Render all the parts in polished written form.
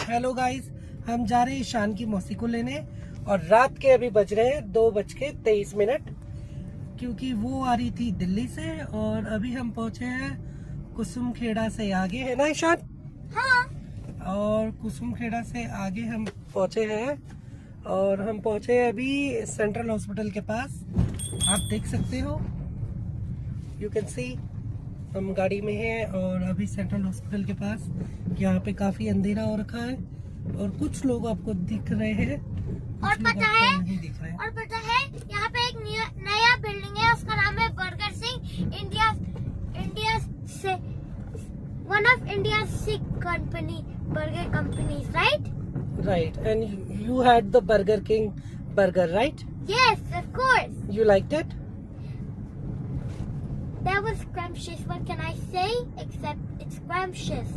Hello guys, हम जा रहे हैं ईशान की मौसी को लेने और रात के अभी बज रहे हैं 2:23, क्योंकि वो आ रही थी दिल्ली से और अभी हम पहुंचे हैं कुसुम खेड़ा से आगे, है ना ईशान? हाँ। और कुसुम खेड़ा से आगे हम पहुंचे हैं और हम पहुंचे हैं अभी सेंट्रल हॉस्पिटल के पास। आप देख सकते हो, यू कैन सी हम गाड़ी में हैं और अभी सेंट्रल हॉस्पिटल के पास। यहाँ पे काफी अंधेरा हो रखा है और कुछ लोग आपको दिख रहे हैं और पता है, नहीं दिख रहे हैं। और पता है यहाँ पे एक नया बिल्डिंग है, उसका नाम है बर्गर सिंह। इंडिया से one of India burger companies, right, and you had the burger king burger, right? Yes, of course. You liked it? That was scrumptious. What can I say? Except it's scrumptious.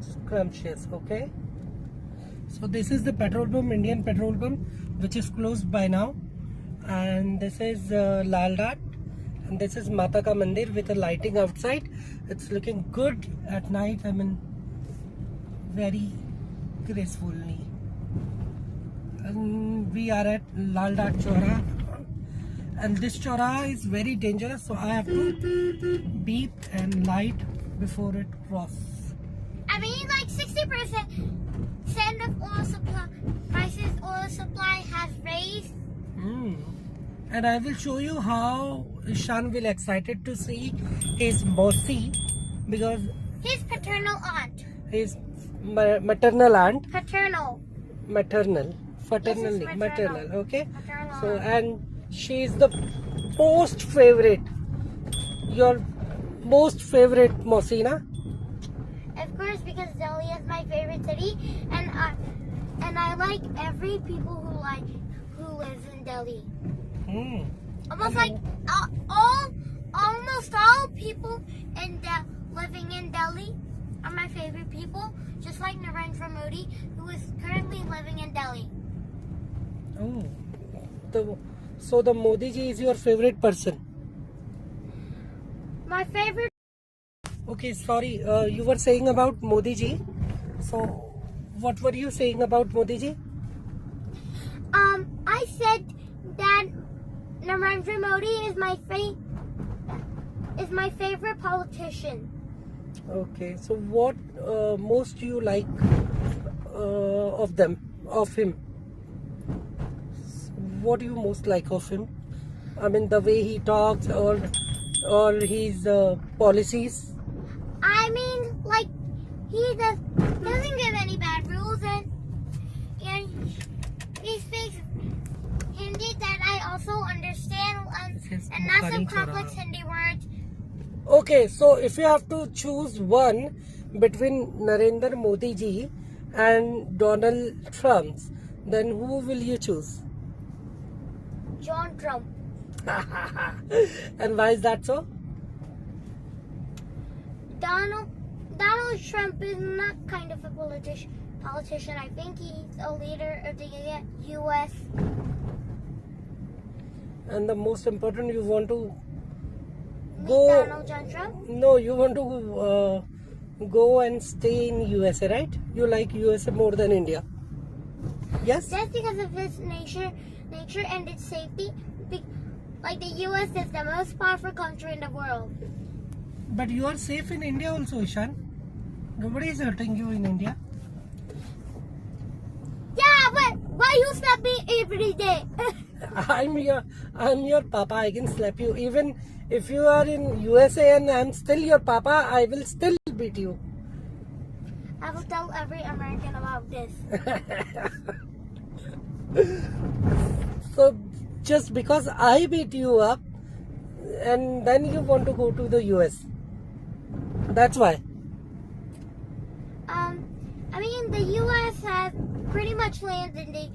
Scrumptious, okay. So this is the petrol pump, Indian petrol pump, which is closed by now. And this is Lal Dat. And this is Mata Ka Mandir with the lighting outside. It's looking good at night. I mean, very gracefully. And we are at Lal Dat Chowraha. And this chowraha is very dangerous, so I have to beep and light before it crosses. I mean, like 60% of oil supply has raised. And I will show you how Ishan will excited to see his Mausi, because His paternal aunt. his maternal aunt, Paternal. maternal, fraternal, Yes, it's maternal. okay. Paternal So, aunt. and she is the most favorite, your most favorite Mausi, na? Of course, because Delhi is my favorite city, and I like every people who lives in Delhi. Almost all people living in Delhi are my favorite people, just like Narendra Modi, who is currently living in Delhi. Oh, so the Modi ji is your favorite person. My favorite. Okay, sorry, you were saying about Modi ji. So, what were you saying about Modi ji? I said that Narendra Modi is my favorite politician. Okay, so what most you like of him? What do you most like of him? I mean, the way he talks or his policies. I mean, like, he doesn't give any bad rules, and he speaks Hindi that I also understand, and not some complex Hindi words. Okay, so if you have to choose one between Narendra Modi ji and Donald Trump, then who will you choose? John Trump. And why is that so? Donald Trump is not kind of a politician. I think he's a leader of the U.S. And the most important, you want to Meet go. Donald John Trump? No, you want to go and stay in USA, right? You like USA more than India. Yes? Just because of its nature and its safety. Like, the U.S. is the most powerful country in the world. But you are safe in India also, Ishan. Nobody is hurting you in India. Yeah, but why you slap me every day? I'm your papa. I can slap you. Even if you are in USA and I'm still your papa, I will still beat you. I will tell every American about this. So just because I beat you up and then you want to go to the US. That's why. I mean, the U.S. has pretty much land in India.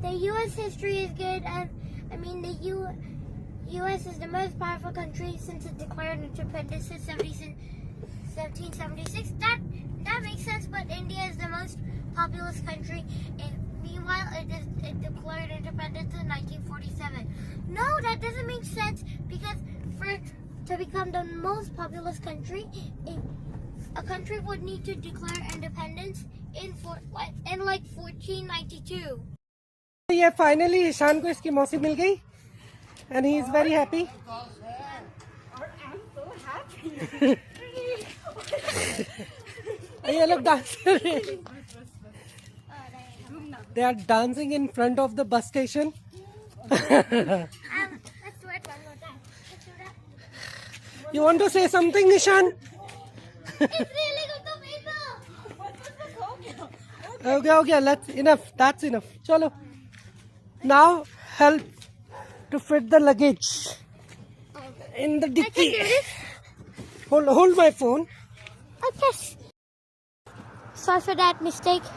The U.S. history is good, and I mean the U.S. is the most powerful country since it declared independence in 1776. That makes sense, but India is the most populous country. Meanwhile, it declared independence in 1947. No, that doesn't make sense, because to become the most populous country, a country would need to declare independence in 1492. ये finally Ishan को इसकी मौसी मिल गई and he is very happy. ये लोग dance कर रहे हैं. They are dancing in front of the bus station. Let's do it one more time. Let's do that. You want to say something, Ishan? It's really good to people. Okay. Let's enough. That's enough. Chalo. Now help to fit the luggage in the I dicky. can do this. Hold my phone. Okay. Sorry for that mistake.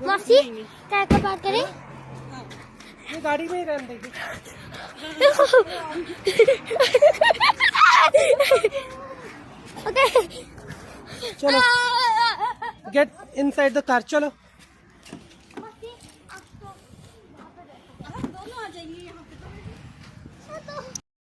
मौसी क्या का बात करें? ये गाड़ी में ही रहने देगी. Okay. चलो get inside the car. चलो. मौसी आप तो दोनों आ जाइए यहाँ पे.